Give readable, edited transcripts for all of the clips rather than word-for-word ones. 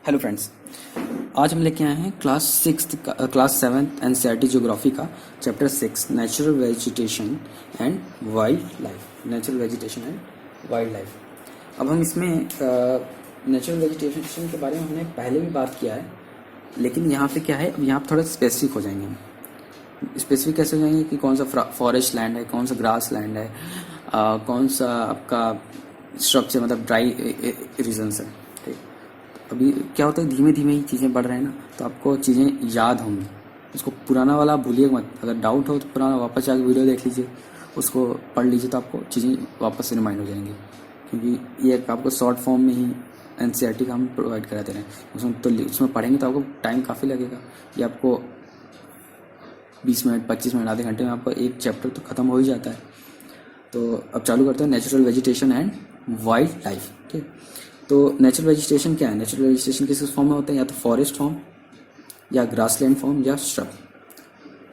Hello friends. आज हम लेके आए हैं क्लास सेवन्थ एनसीईआरटी ज्योग्राफी का chapter 6 natural vegetation and wild life. Natural vegetation and wild life. अब हम इसमें नेचुरल वेजिटेशन के बारे में हमने पहले भी बात किया है, लेकिन यहाँ पे क्या है, अब यहाँ पे थोड़ा स्पेसिफिक हो जाएंगे हम। स्पेसिफिक कैसे हो जाएंगे कि कौन सा फॉरेस्ट लैंड है, कौन सा ग्रास लैंड है, कौन सा आपका स्ट्रक्चर मतलब ड्राई रीजन्स है। ठीक। अभी क्या होता है, धीमे धीमे ही चीज़ें बढ़ रहे हैं ना, तो आपको चीज़ें याद होंगी। उसको पुराना वाला भूलिए मत। अगर डाउट हो तो पुराना वापस जाके वीडियो देख लीजिए, उसको पढ़ लीजिए, तो आपको चीज़ें वापस से रिमाइंड हो जाएंगी। क्योंकि ये आपको शॉर्ट फॉर्म में ही एनसीईआरटी का हम प्रोवाइड कराते रहे हैं। उसमें पढ़ेंगे तो आपको टाइम काफ़ी लगेगा। ये आपको 20 मिनट 25 मिनट आधे घंटे में आपका एक चैप्टर तो ख़त्म हो ही जाता है। तो अब चालू करते हैं natural vegetation and wild life. ठीक। तो नेचुरल वेजिटेशन क्या है? नेचुरल वेजिटेशन किस फॉर्म में होते हैं? या तो फॉरेस्ट फॉर्म, या ग्रासलैंड फॉर्म, या श्रब।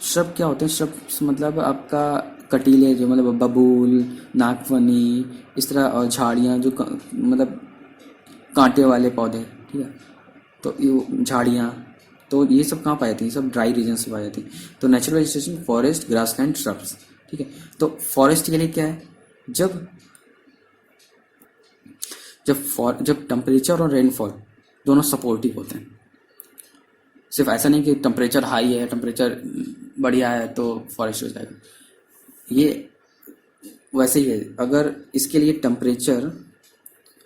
श्रब क्या होते हैं? श्रब मतलब आपका कटीले, जो मतलब बबूल, नागफनी, इस तरह, और झाड़ियाँ जो मतलब कांटे वाले पौधे। ठीक है। तो ये झाड़ियाँ, तो ये सब कहाँ पाई जाती हैं? सब ड्राई रीजन से पाई जाती हैं। तो natural vegetation forest, grassland, shrubs. ठीक है। तो फॉरेस्ट के लिए क्या है? जब जब टेम्परेचर और रेनफॉल दोनों सपोर्टिव होते हैं। सिर्फ ऐसा नहीं कि टेम्परेचर हाई है, टेम्परेचर बढ़िया है तो फॉरेस्ट हो जाएगा। ये वैसे ही है। अगर इसके लिए टेम्परेचर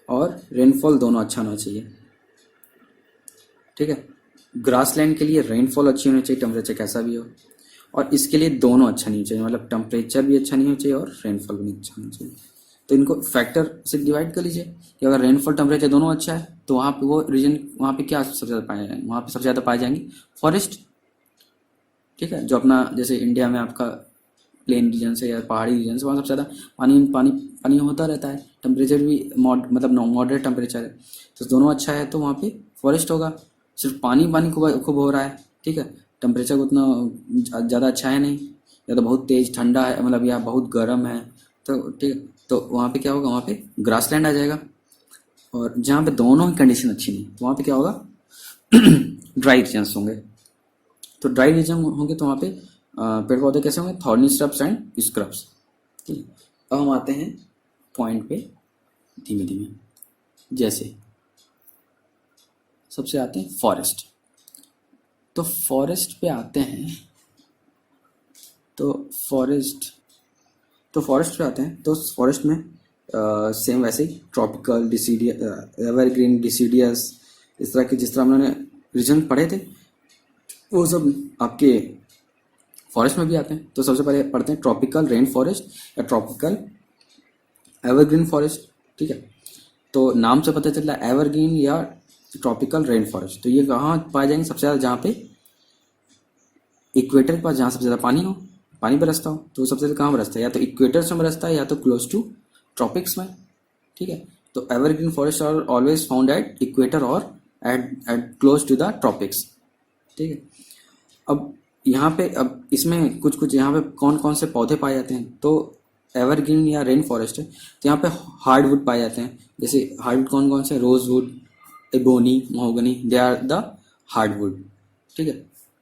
और रेनफॉल दोनों अच्छा होना चाहिए। ठीक है। ग्रासलैंड के लिए रेनफॉल अच्छी होनी चाहिए, टेम्परेचर कैसा भी हो। और इसके लिए दोनों अच्छा नहीं चाहिए, मतलब टेम्परेचर भी अच्छा नहीं होना चाहिए और रेनफॉल भी नहीं अच्छा होना चाहिए। तो इनको फैक्टर से डिवाइड कर लीजिए कि अगर रेनफॉल टेम्परेचर दोनों अच्छा है तो वहाँ पे वो रीजन, वहाँ पे क्या सबसे ज़्यादा पाए जाएंगे? वहाँ पे सबसे ज़्यादा पाए जाएंगे फॉरेस्ट। ठीक है। जो अपना जैसे इंडिया में आपका प्लेन रीजन से या पहाड़ी रीजन से, वहाँ सबसे ज़्यादा पानी पानी पानी होता रहता है। टेम्परेचर भी मतलब मॉडरेट टेम्परेचर है, तो दोनों अच्छा है तो वहाँ पे फॉरेस्ट होगा। सिर्फ पानी पानी खूब हो रहा है, ठीक है, टेम्परेचर उतना ज़्यादा अच्छा है नहीं, या तो बहुत तेज़ ठंडा है, मतलब या बहुत गर्म है, तो ठीक है, तो वहाँ पे क्या होगा? वहाँ पे ग्रासलैंड आ जाएगा। और जहाँ पे दोनों ही कंडीशन अच्छी नहीं, तो वहाँ पे क्या होगा? ड्राई रीजन्स होंगे। तो ड्राई रीजन होंगे तो वहाँ पे पेड़ पौधे कैसे होंगे? Thorny shrubs and scrubs. ठीक है। अब हम आते हैं पॉइंट पे धीमे धीमे। जैसे सबसे आते हैं फॉरेस्ट। तो फॉरेस्ट पे आते हैं, तो फॉरेस्ट पे आते हैं तो फॉरेस्ट में सेम वैसे ही ट्रॉपिकल, एवरग्रीन, डिसीडियस, इस तरह के जिस तरह हमने रीजन पढ़े थे वो सब आपके फॉरेस्ट में भी आते हैं। तो सबसे पहले पढ़ते हैं ट्रॉपिकल रेन फॉरेस्ट या ट्रॉपिकल एवरग्रीन फॉरेस्ट। ठीक है। तो नाम से पता चल रहा है एवरग्रीन या ट्रॉपिकल रेन फॉरेस्ट। तो ये कहाँ पाए जाएंगे? सबसे ज़्यादा जहाँ पे इक्वेटर के पास, जहाँ सबसे ज़्यादा पानी हो, पानी बरसता हो। तो सबसे ज़्यादा कहाँ बरसता है? या तो इक्वेटर में बरसता है या तो क्लोज टू ट्रॉपिक्स में। ठीक है। तो evergreen forest are always found at equator और at close to the tropics. ठीक है। अब यहाँ पे, अब इसमें कुछ कुछ यहाँ पे कौन कौन से पौधे पाए जाते हैं? तो एवरग्रीन या रेन फॉरेस्ट है तो यहाँ पे हार्डवुड पाए जाते हैं। जैसे हार्डवुड कौन कौन से? Rosewood, ebony, mahogany, they are the hardwood. ठीक है।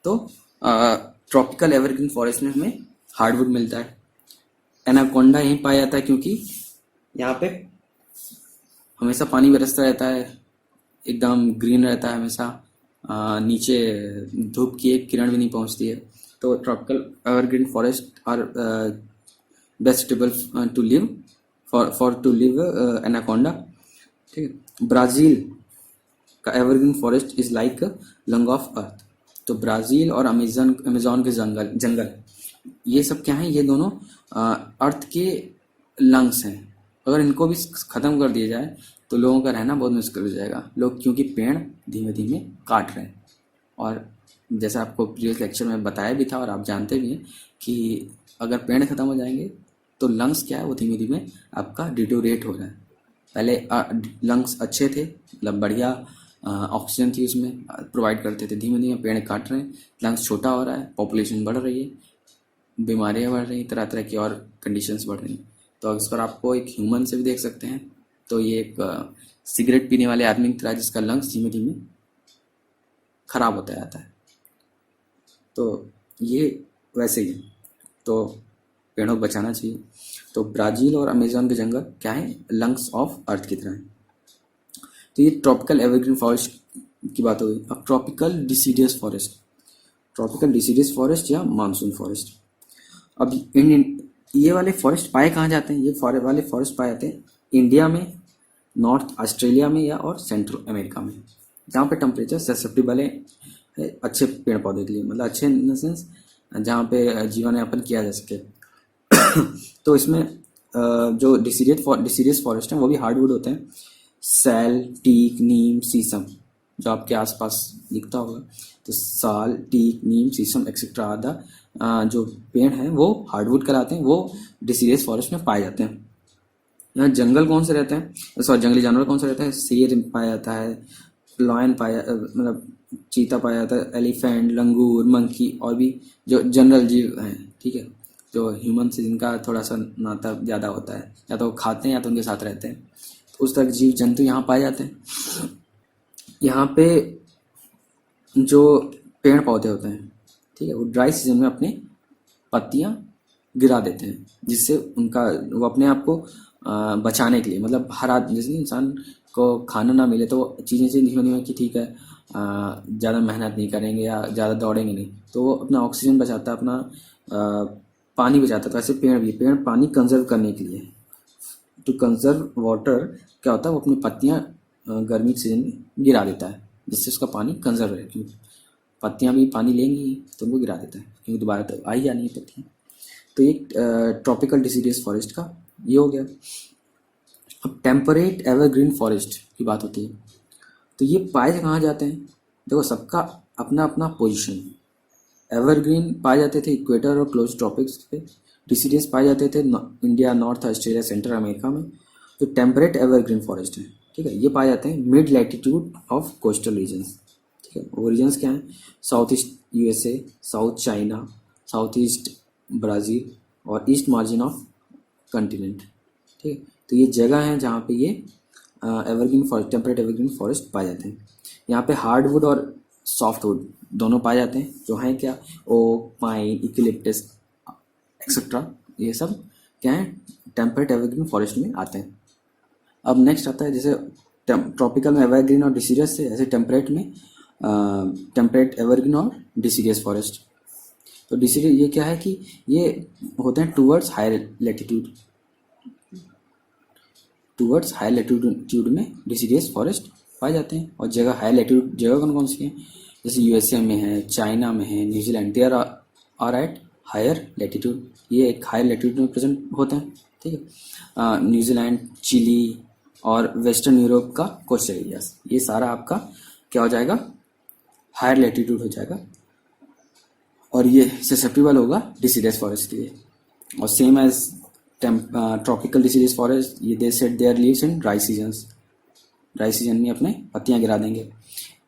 तो ट्रॉपिकल एवरग्रीन फॉरेस्ट में हमें हार्डवुड मिलता है। एनाकोंडा यहीं पाया जाता है क्योंकि यहाँ पे हमेशा पानी बरसता रहता है, एकदम ग्रीन रहता है हमेशा, नीचे धूप की एक किरण भी नहीं पहुंचती है। तो tropical evergreen forest are best suitable to live for to live anaconda. ठीक है। ब्राज़ील का evergreen forest is like lung of earth. तो ब्राज़ील और अमेज़न के जंगल ये सब क्या हैं? ये दोनों अर्थ के लंग्स हैं। अगर इनको भी ख़त्म कर दिया जाए तो लोगों का रहना बहुत मुश्किल हो जाएगा। लोग क्योंकि पेड़ धीमे धीमे काट रहे हैं, और जैसा आपको प्रीवियस लेक्चर में बताया भी था और आप जानते भी हैं कि अगर पेड़ ख़त्म हो जाएंगे तो लंग्स क्या है, वो धीमे धीमे आपका डिटोरेट हो रहा है। पहले लंग्स अच्छे थे, मतलब बढ़िया ऑक्सीजन थी उसमें, प्रोवाइड करते थे। धीमे धीमे पेड़ काट रहे हैं, लंग्स छोटा हो रहा है, पॉपुलेशन बढ़ रही है, बीमारियाँ बढ़ रही हैं, तरह तरह की और कंडीशंस बढ़ रही हैं। तो इस पर आपको एक ह्यूमन से भी देख सकते हैं। तो ये एक सिगरेट पीने वाले आदमी की तरह जिसका लंग्स धीमे धीमे खराब होता जाता है। तो ये वैसे ही है। तो पेड़ों को बचाना चाहिए। तो ब्राज़ील और अमेज़न के जंगल क्या है, लंग्स ऑफ अर्थ की तरह है। तो ये ट्रॉपिकल एवरग्रीन फॉरेस्ट की बात हो गई। अब tropical deciduous forest, tropical deciduous forest या मानसून फॉरेस्ट। अब ये वाले फॉरेस्ट पाए कहाँ जाते हैं, ये वाले फॉरेस्ट पाए जाते हैं इंडिया में, नॉर्थ ऑस्ट्रेलिया में या और सेंट्रल अमेरिका में, जहाँ पे टेम्परेचर ससेप्टेबल है अच्छे पेड़ पौधे के लिए, मतलब अच्छे इन द सेंस जहाँ पे जीवन यापन किया जा सके। तो इसमें जो डिसीडियस फॉरेस्ट हैं वो भी हार्डवुड होते हैं, सैल, टीक, नीम, शीशम, जो आपके आसपास दिखता होगा। तो साल, टीक, नीम, शीशम एक्सेट्रा आदि जो पेड़ हैं वो हार्डवुड कहलाते हैं, वो डिसीडियस फॉरेस्ट में पाए जाते हैं। यहाँ जंगल कौन से रहते हैं, सॉरी जंगली जानवर कौन से रहते हैं, शेर पाया जाता है, लॉयन पाया मतलब चीता पाया जाता है, एलिफेंट, लंगूर, मंकी और भी जो जनरल जीव हैं, ठीक है, जो ह्यूमन से जिनका थोड़ा सा नाता ज़्यादा होता है, या तो वो खाते हैं या तो उनके साथ रहते हैं, तो उस तरह के जीव जंतु यहाँ पाए जाते हैं। यहाँ पे जो पेड़ पौधे होते हैं, ठीक है, वो ड्राई सीजन में अपने पत्तियाँ गिरा देते हैं, जिससे उनका वो अपने आप को बचाने के लिए, मतलब हर आदमी जैसे इंसान को खाना ना मिले तो चीज़ें चेंज होनी है कि ठीक है ज़्यादा मेहनत नहीं करेंगे या ज़्यादा दौड़ेंगे नहीं, तो वो अपना ऑक्सीजन बचाता है, अपना पानी बचाता है। तो ऐसे पेड़ पानी कंजर्व करने के लिए, टू कंजर्व वाटर, क्या होता है वो अपनी पत्तियाँ गर्मी के सीजन में गिरा देता है, जिससे उसका पानी कंजर्व रहे, क्योंकि पत्तियाँ भी पानी लेंगी तो उनको गिरा देता है, क्योंकि दोबारा तो आई जानी है पत्तियाँ। तो ये ट्रॉपिकल डिसीडियस फॉरेस्ट का ये हो गया। अब टेम्परेट एवरग्रीन फॉरेस्ट की बात होती है, तो ये पाए कहाँ जाते हैं, देखो सबका अपना अपना पोजीशन। एवरग्रीन पाए जाते थे इक्वेटर और क्लोज ट्रॉपिक्स पे, डिसीडियस पाए जाते थे India, north Australia, central America में। तो टेम्परेट एवरग्रीन फॉरेस्ट है, ठीक है, ये पाए जाते हैं mid latitude of coastal regions, ठीक है। वो रीजन्स क्या हैं, south east USA, south China, south east Brazil और ईस्ट मार्जिन ऑफ कंटिनेंट, ठीक है। तो ये जगह हैं जहाँ पे ये evergreen forest, temperate evergreen forest पाए जाते हैं। यहाँ पे हार्डवुड और सॉफ्टवुड दोनों पाए जाते हैं, जो हैं क्या, ओक, पाइन, इक्लिप्टस एक्सेट्रा, ये सब क्या है टेम्परेट एवरग्रीन फॉरेस्ट में आते हैं। अब नेक्स्ट आता है जैसे ट्रॉपिकल में एवरग्रीन और डिसीडियस से, ऐसे टेम्परेट में टेम्परेट एवरग्रीन और डिसीडियस फॉरेस्ट। तो डिसीडियस ये क्या है कि ये होते हैं towards higher latitude, towards higher latitude में डिसीडियस फॉरेस्ट पाए जाते हैं। और जगह हायर लैटिट्यूड जगह कौन कौन सी है, जैसे यूएसए में है, चाइना में है, New Zealand, they are at higher latitude, ये एक हायर लैटिट्यूड में प्रेजेंट होते हैं, ठीक है। न्यूजीलैंड, चिली और वेस्टर्न यूरोप का कोस्टल एरियाज, ये सारा आपका क्या हो जाएगा, हायर लैटिट्यूड हो जाएगा, और ये ससेप्टेबल होगा डिसीडियस फॉरेस्ट के लिए। और same as tropical deciduous forest, ये they set their leaves in dry seasons, dry season में अपने पत्तियां गिरा देंगे।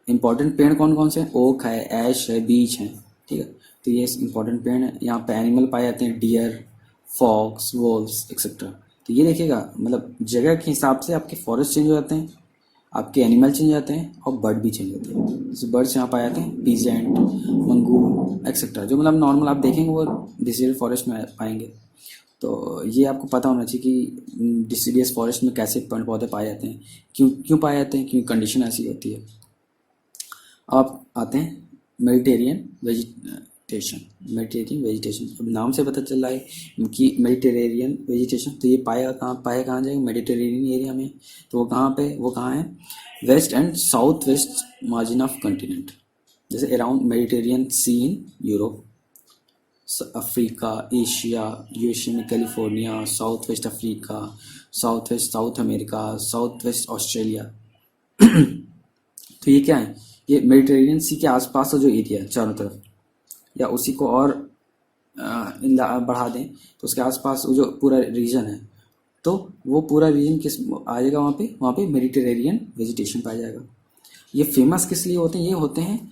इंपॉर्टेंट पेड़ कौन कौन से हैं, ओक है, ऐश है, बीच है, ठीक है। तो ये इंपॉर्टेंट पेड़ हैं। यहाँ पे एनिमल पाए जाते हैं, डियर, फॉक्स, वोल्व्स एक्सेट्रा। तो ये देखिएगा, मतलब जगह के हिसाब से आपके फॉरेस्ट चेंज हो जाते हैं, आपके एनिमल चेंज हो जाते हैं और बर्ड भी चेंज होते हैं। जैसे बर्ड्स यहाँ पाए जाते हैं, पीजेंट, मंगूर एक्सेट्रा, जो मतलब नॉर्मल आप देखेंगे वो डिसीडियस फॉरेस्ट में पाएंगे। तो ये आपको पता होना चाहिए कि डिसीडियस फॉरेस्ट में कैसे पेड़ पौधे पाए जाते हैं, क्यों पाए जाते हैं, क्योंकि कंडीशन ऐसी होती है। अब आते हैं मेडिटेरियन वेजिटेशन, अब नाम से पता चल रहा है कि मेडिटेरेनियन वेजिटेशन। तो ये पाया कहाँ जाएगा, मेडिटेरेनियन एरिया में। तो वो कहाँ है, west and south west margin of continent, जैसे around Mediterranean sea in Europe, Africa, Asia, USA में California, south west Africa, south west South America, south west Australia. तो ये क्या है, ये मेडिटेरेनियन सी के आसपास का जो एरिया है चारों तरफ, या उसी को और बढ़ा दें तो उसके आसपास वो जो पूरा रीजन है, तो वो पूरा रीजन किस आ जाएगा, वहाँ पे मेडिटेरेनियन वेजिटेशन पाया जाएगा। ये फेमस किस लिए होते हैं, ये होते हैं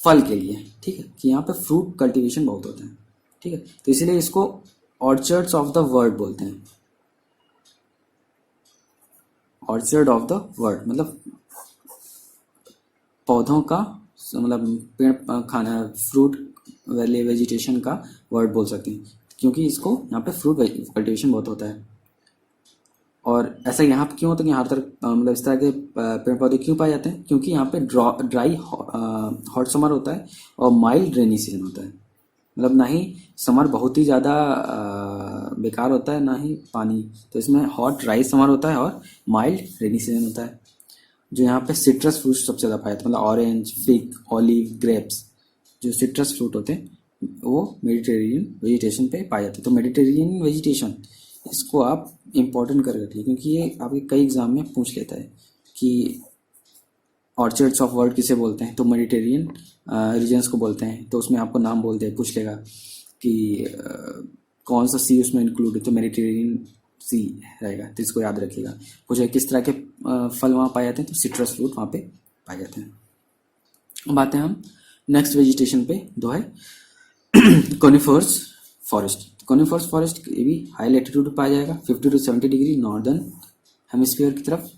फल के लिए, ठीक है, कि यहाँ पे फ्रूट कल्टीवेशन बहुत होता है, ठीक है। तो इसीलिए इसको ऑर्चर्ड्स ऑफ द वर्ल्ड बोलते हैं। ऑर्चर्ड ऑफ द वर्ल्ड मतलब पौधों का मतलब पेड़ खाना फ्रूट वाले वेजिटेशन का वर्ड बोल सकते हैं, क्योंकि इसको यहाँ पे फ्रूट कल्टिवेशन बहुत होता है। और ऐसा यहाँ पे क्यों होता है कि हर तरफ मतलब इस तरह के पेड़ पौधे क्यों पाए जाते हैं, क्योंकि यहाँ पे ड्राई हॉट समर होता है और माइल्ड रेनी सीजन होता है। मतलब ना ही समर बहुत ही ज़्यादा बेकार होता है, ना ही पानी, तो इसमें हॉट ड्राई समर होता है और माइल्ड रेनी सीजन होता है। जो यहाँ पे सिट्रस फ्रूट सबसे ज़्यादा पाए जाते हैं, मतलब ऑरेंज, फिग, ऑलिव, ग्रेप्स, जो सिट्रस फ्रूट होते हैं वो मेडिटेरेनियन वेजिटेशन पे पाए जाते हैं। तो मेडिटेरेनियन वेजिटेशन, इसको आप इम्पोर्टेंट कर रखिए, क्योंकि ये आपके कई एग्जाम में पूछ लेता है कि ऑर्चर्ड्स ऑफ वर्ल्ड किसे बोलते हैं, तो मेडिटेरियन रीजन्स को बोलते हैं। तो उसमें आपको नाम बोल दे, पूछ लेगा कि कौन सा सी उसमें इंक्लूड है, तो मेडिटेरियन सी रहेगा, तो इसको याद रखिएगा। पूछे किस तरह के फल वहाँ पाए जाते हैं, तो सिट्रस फ्रूट वहाँ पे पाए जाते हैं। अब आते हैं हम नेक्स्ट वेजिटेशन पे, जो है कॉनिफर्स फॉरेस्ट। कॉनिफर्स फॉरेस्ट ये भी हाई लेटीट्यूड पे पाया जाएगा, 50 to 70 डिग्री नॉर्दर्न हेमिस्फीयर की तरफ।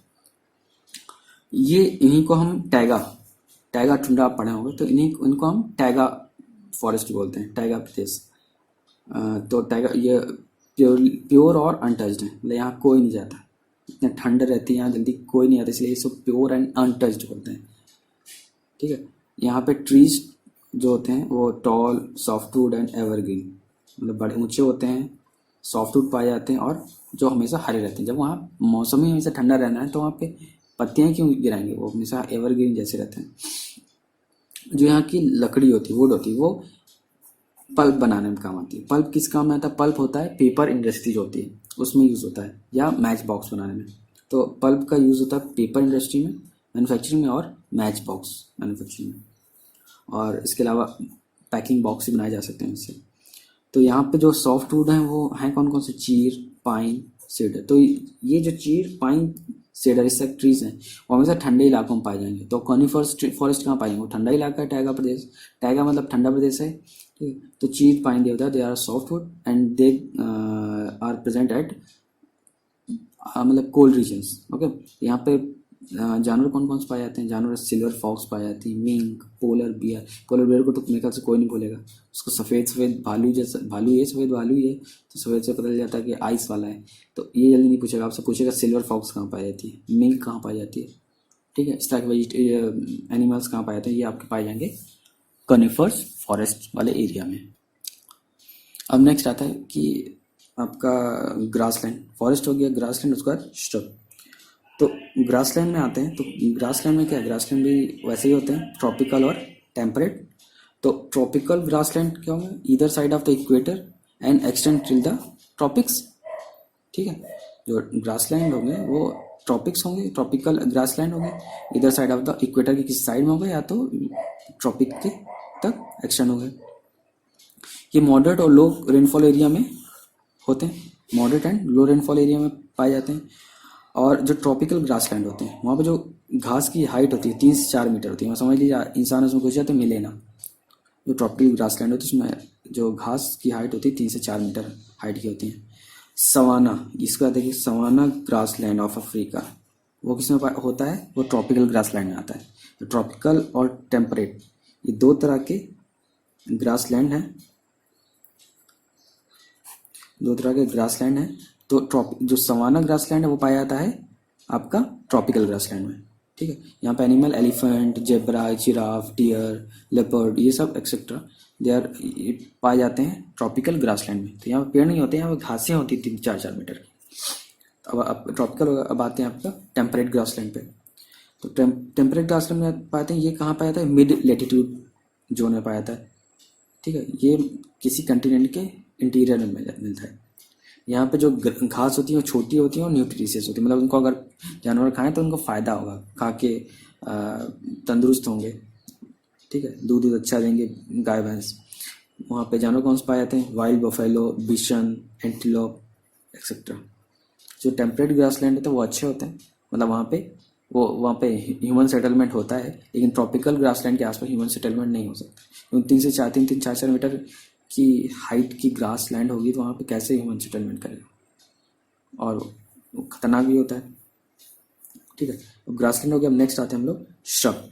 ये इन्हीं को हम टैगा टैगा टुंड्रा आप पढ़े होंगे, तो इनको हम टैगा फॉरेस्ट बोलते हैं, टैगा प्रदेश। तो टैगा ये प्योर और अनटच्ड है, मतलब यहाँ कोई नहीं जाता, इतने ठंड रहती है यहाँ, जल्दी कोई नहीं आता, इसलिए ये सब प्योर एंड अनटच्ड बोलते हैं। ठीक है, यहाँ पे ट्रीज जो होते हैं वो टॉल, सॉफ्टवुड एंड एवरग्रीन, मतलब बड़े ऊंचे होते हैं, सॉफ्टवुड पाए जाते हैं और जो हमेशा हरे रहते हैं। जब वहाँ मौसम ही हमेशा ठंडा रहना है तो वहाँ पे पत्तियाँ क्यों गिराएंगे, वो हमेशा एवरग्रीन जैसे रहते हैं। जो यहाँ की लकड़ी होती है, वुड होती है, वो पल्प बनाने में काम आती है। पल्प किस काम में आता है, पल्प होता है पेपर इंडस्ट्री जो होती है उसमें यूज़ होता है, या मैच बॉक्स बनाने में। तो पल्प का यूज़ होता है पेपर इंडस्ट्री में, मैन्युफैक्चरिंग में, और मैच बॉक्स मैन्युफैक्चरिंग में, और इसके अलावा पैकिंग बॉक्स भी बनाए जा सकते हैं इससे। तो यहाँ पे जो सॉफ्ट वुड हैं वो हैं कौन कौन से, चीर, पाइन, सीडर। तो ये जो चीर, पाइन, सीडर, इस सब ट्रीज हैं वो हमेशा ठंडे इलाकों में पाए जाएंगे। तो कॉनिफर्स फॉरेस्ट कहाँ पाएंगे, वो ठंडा इलाका है, टैगा प्रदेश, टैगा मतलब ठंडा प्रदेश है। ठीक है, तो chir, pine, deodar, they are soft wood and they are present at मतलब कोल्ड रीजन्स। ओके, यहाँ पे जानवर कौन कौन से पाए जाते हैं, जानवर सिल्वर फॉक्स पाए जाती है, mink, polar bear. Polar bear को तो मेरे ख्याल से कोई नहीं बोलेगा, उसको सफ़ेद सफ़ेद भालू जैसा, भालू ये सफ़ेद भालू ही है, तो सफ़ेद से पता चल जाता है कि आइस वाला है। तो ये जल्दी नहीं पूछेगा, आपसे पूछेगा सिल्वर फॉक्स कहाँ पाई जाती है, मिंक कहाँ पाई जाती है। ठीक है, इस तरह के एनिमल्स कहाँ पाए जाते हैं, ये आपके पाए जाएंगे कॉनिफर्स फॉरेस्ट वाले एरिया में। अब नेक्स्ट आता है कि आपका ग्रासलैंड, फॉरेस्ट हो गया, ग्रासलैंड, उसके बाद श्रब। तो ग्रासलैंड में आते हैं, तो ग्रासलैंड में क्या है, ग्रासलैंड भी वैसे ही होते हैं, ट्रॉपिकल और टेम्परेट। तो ट्रॉपिकल ग्रासलैंड क्या होंगे, either side of the equator and extend till the tropics. ठीक है, जो ग्रासलैंड होंगे वो ट्रॉपिक्स होंगे, ट्रॉपिकल ग्रासलैंड होंगे, इधर साइड ऑफ द इक्वेटर की किसी साइड में होंगे, या तो ट्रॉपिक के तक एक्सटेंड होंगे। ये मॉडरेट और लो रेनफॉल एरिया में होते हैं, moderate and low rainfall area में पाए जाते हैं। और जो ट्रॉपिकल ग्रासलैंड होते हैं वहाँ पे जो घास की हाइट होती है 3 से 4 मीटर होती है, समझ लीजिए इंसान उसमें घुस जाए तो मिले ना। जो ट्रॉपिकल ग्रासलैंड होती है उसमें जो घास की हाइट होती है 3 से 4 मीटर हाइट की होती है। सवाना, इसका देखिए सवाना ग्रासलैंड ऑफ अफ्रीका, वो किसमें होता है, वो ट्रॉपिकल ग्रासलैंड में आता है। तो ट्रॉपिकल और टेम्परेट ये दो तरह के ग्रासलैंड हैं, दो तरह के ग्रासलैंड हैं। तो जो सवाना ग्रासलैंड है वो पाया जाता है आपका ट्रॉपिकल ग्रासलैंड में। ठीक है, यहाँ पे animal elephant, zebra, giraffe, deer, leopard, ये सब एक्सेट्रा दे आर पाए जाते हैं ट्रॉपिकल ग्रासलैंड में। तो यहाँ पे पेड़ नहीं होते, यहाँ पे घासें होती 3-4 मीटर की। अब ट्रॉपिकल, अब आते हैं आपका टेम्परेट ग्रासलैंड पे। तो टेम्परेट ग्रासलैंड में पाते हैं, ये कहाँ पाया जाता है, मिड लेटीट्यूड जोन में पाया जाता है। ठीक है, ये किसी कंटिनेंट के इंटीरियर में मिलता है। यहाँ पे जो घास होती है वो छोटी होती है और न्यूट्रिशियस होती है, मतलब उनको अगर जानवर खाएं तो उनको फ़ायदा होगा, खा के तंदुरुस्त होंगे। ठीक है, दूध अच्छा देंगे गाय भैंस। वहाँ पे जानवर कौन से पाए जाते हैं, wild buffalo, Bishan, antelope etcetera. जो टेम्परेट ग्रासलैंड होते हैं वो अच्छे होते हैं, मतलब वहाँ पे ह्यूमन सेटलमेंट होता है, लेकिन ट्रॉपिकल ग्रासलैंड के आसपास ह्यूमन सेटलमेंट नहीं हो सकता, क्योंकि 3-4 मीटर की हाइट की ग्रास लैंड होगी तो वहाँ पे कैसे ह्यूमन सेटलमेंट करेगा, और वो खतरनाक भी होता है। ठीक है, अब ग्रास लैंड हो गया। अब नेक्स्ट आते हैं हम लोग श्रब।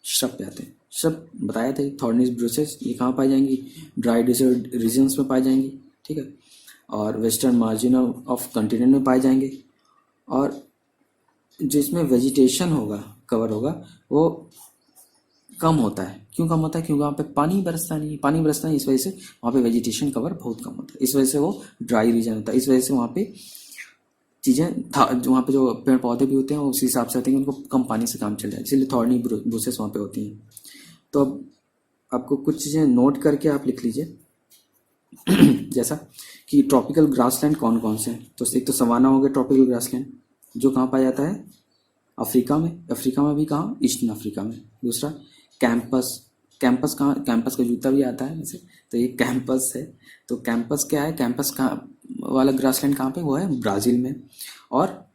श्रब पे आते हैं। श्रब बताया थे, थॉर्निस ब्रूसेस, ये कहाँ पाई जाएंगी? ड्राई डेजर्ट रीजन्स में पाई जाएंगी, ठीक है, और वेस्टर्न मार्जिन ऑफ कॉन्टिनेंट में पाए जाएंगे। और जिसमें वेजिटेशन होगा, कवर होगा, वो कम होता है। क्यों कम होता है? क्योंकि वहाँ पे पानी बरसता नहीं है। पानी बरसता नहीं, इस वजह से वहाँ पे वेजिटेशन कवर बहुत कम होता है। इस वजह से वो ड्राई रीजन होता है। इस वजह से वहाँ पे चीज़ें वहाँ पे जो पेड़ पौधे भी होते हैं वो उसी हिसाब से होते हैं कि उनको कम पानी से काम चल जाए, इसलिए थॉर्नी ब्रूसेस वहाँ पे होती हैं। तो अब आपको कुछ चीज़ें नोट करके आप लिख लीजिए जैसा कि ट्रॉपिकल ग्रासलैंड कौन कौन से हैं। तो एक तो सवाना हो गया ट्रॉपिकल ग्रासलैंड, जो कहाँ पाया जाता है? अफ्रीका में। अफ्रीका में भी कहाँ? ईस्टर्न अफ्रीका में। दूसरा कैंपस। कैंपस कहाँ? कैंपस का जूता भी आता है वैसे, तो ये कैंपस है। तो कैंपस क्या है? कैंपस कहाँ वाला ग्रासलैंड कहाँ पे? वो है ब्राज़ील में। और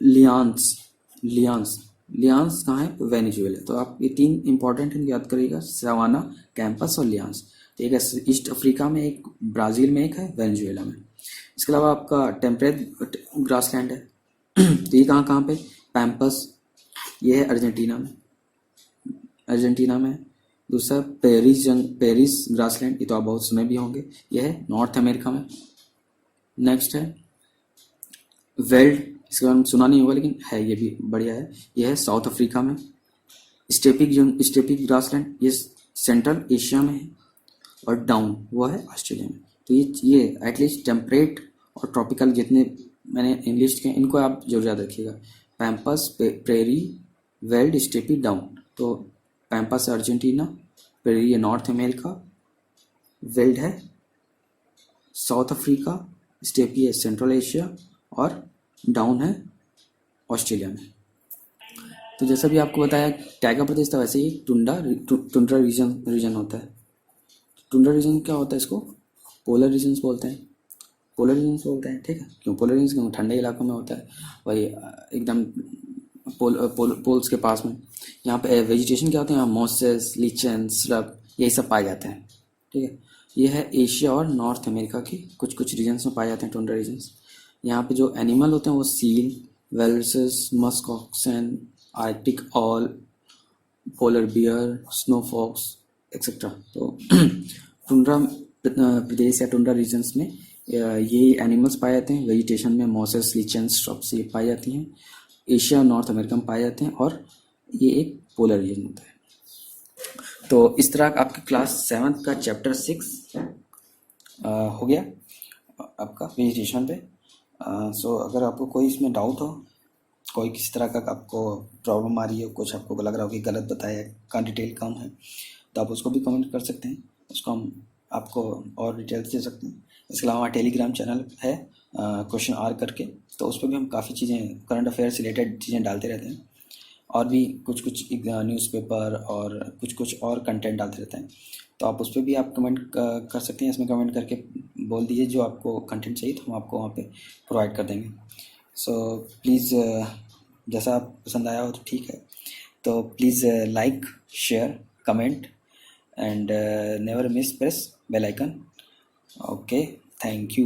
लियांस। लियांस लियांस कहाँ है? वेनेजुएला। तो आप ये तीन इंपॉर्टेंट हैं, याद करिएगा, सवाना, कैंपस और लियांस। तो एक है ईस्ट अफ्रीका में, एक ब्राज़ील में, एक है वेनेजुएला में। इसके अलावा आपका टेम्परेट ग्रासलैंड है तो ये कहाँ कहाँ पे? पैम्पस, ये है अर्जेंटीना में। अर्जेंटीना में। दूसरा पेरिस ग्रासलैंड, ये तो आप बहुत सुने भी होंगे, ये है नॉर्थ अमेरिका में। नेक्स्ट है वेल्ड, इसके बारे में सुना नहीं होगा लेकिन है, ये भी बढ़िया है, ये है साउथ अफ्रीका में। स्टेपिक ग्रासलैंड, ये सेंट्रल एशिया में है। और डाउन, वो है ऑस्ट्रेलिया में। तो ये एटलीस्ट टेम्परेट और ट्रॉपिकल जितने मैंने इंग्लिश के, इनको आप जरूर याद रखिएगा। Pampas, prairie, weld, steppe, down. तो पैम्पस है अर्जेंटीना, प्रेरी है नॉर्थ अमेरिका, वेल्ड है साउथ अफ्रीका, स्टेपी है सेंट्रल एशिया, और डाउन है ऑस्ट्रेलिया में। तो जैसा भी आपको बताया टैगा प्रदेश था, वैसे ही टुंड्रा रीजन होता है। टुंड्रा रीजन क्या होता है? इसको पोलर रीजन्स बोलते हैं। पोलर रीजन्स बोलते हैं, ठीक है। क्यों पोलर रीजन्स? क्यों? ठंडे इलाकों में होता है, वही एकदम पोल्स के पास में। यहाँ पे वेजिटेशन क्या होते हैं? यहाँ मॉसेस, लीचन, श्रब, यही सब पाए जाते हैं, ठीक है। ये है एशिया और नॉर्थ अमेरिका के कुछ कुछ रीजन्स में पाए जाते हैं टुंड्रा रीजन्स। यहाँ पे जो एनिमल होते हैं वो seal, whales, musk oxen, Arctic owl, polar bear, snow fox etcetera. तो टुंड्रा प्रदेश या टुंड्रा रीजन्स में ये एनिमल्स पाए जाते हैं। वेजिटेशन में मॉसेस, लीचेंस, श्रब्स ये पाई जाती हैं। एशिया और नॉर्थ अमेरिका में पाए जाते हैं, और ये एक पोलर रीजन होता है। तो इस तरह आपकी क्लास 7 का चैप्टर 6 हो गया आपका वेजिटेशन पे। सो अगर आपको कोई इसमें डाउट हो, कोई किसी तरह का आपको प्रॉब्लम आ रही हो, कुछ आपको लग रहा हो कि गलत बताया, का डिटेल कम है, तो आप उसको भी कमेंट कर सकते हैं, उसको हम आपको और डिटेल्स दे सकते हैं। इसके अलावा हमारा टेलीग्राम चैनल है क्वेश्चन आर करके, तो उस पर भी हम काफ़ी चीज़ें करंट अफेयर से रिलेटेड चीज़ें डालते रहते हैं, और भी कुछ कुछ न्यूज़पेपर और कुछ कुछ और कंटेंट डालते रहते हैं। तो आप उस पर भी आप कमेंट कर सकते हैं। इसमें कमेंट करके बोल दीजिए जो आपको कंटेंट चाहिए, तो हम आपको वहाँ पे प्रोवाइड कर देंगे। सो प्लीज़ जैसा आप पसंद आया हो तो ठीक है, तो please like, share, comment, and never miss press bell icon. Okay, thank you.